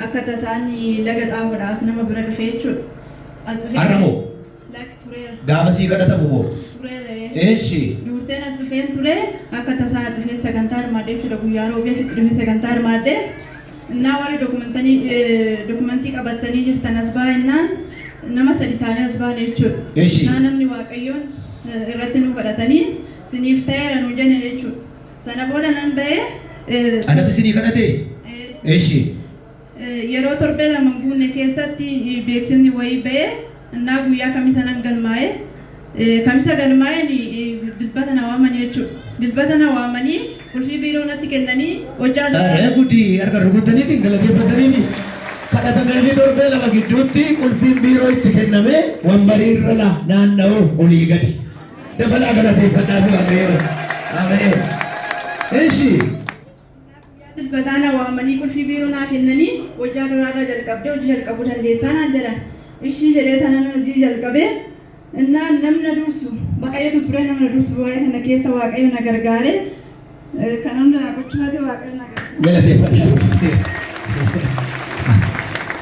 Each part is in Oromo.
akka tasaanii laga xaafoodhaas nama bira dhufee jechuudha. Arramoo? Lakki tureera. Gaafa sii kadhatamu moo? Tureera. Eeshi. Durseen as dhufeen ture akka tasaa dhufee sagantaa hirmaadhee jechuudha guyyaa roobee asitti dhufee sagantaa hirmaadhee. Innaa warri dokumentii qabatanii jirtan as baay'inaan nama sadi taanee as baane jechuudha. Eeshi. Innaa namni waaqayyoon irratti nu kadhatanii siniif ta'eera nu jenne jechuudha. Sana booda nan ba'ee. Anatti sinii kadhatee? Eeshi. Yeroo torbee lama guunne keessatti beeksisni wayii ba'ee innaa guyyaa kamisa nan galmaa'ee kamisa galmaa'een dilbata na waamanii jechuudha. Dilbata na waamanii qulfii biiroo natti kennanii hojjaa Aree guddi harka rukutanii fi galateeffatanii kadhatamee fi torbee lama gidduutti qulfiin biiroo itti kenname wambarii irra naanna'u olii gadi. Dabalaa galateeffannaa fi ameera. Ameen. Eeshi. Dilbataa na waamanii qulfii biiroo naa kennanii hojjaa duraarra jalqabdee hojii jalqabuu dandeessaa naan jedhan. Ishii jedhee tanan hojii jalqabee innaan namna dursu baay'eetu ture namna dursu waa'ee kana keessa waaqayyo na gargaare kan hundaa gochumaati waaqayyo na gargaare. Galateeffannaa.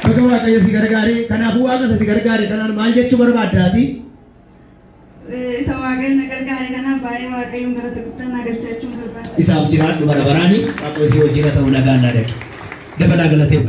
Bakka waaqayyo si gargaare kanaafuu waaqa si gargaare kanaan maal jechuu barbaaddaati? Isa waaqayyo na gargaare kanaaf baay'ee waaqayyoon galata guddaa na galchachuun barbaada. Isaaf jiraadhu bara baraani waaqayyo si wajjin ta'uu nagaan na dhaqe. Dabalaa galateeffannaa.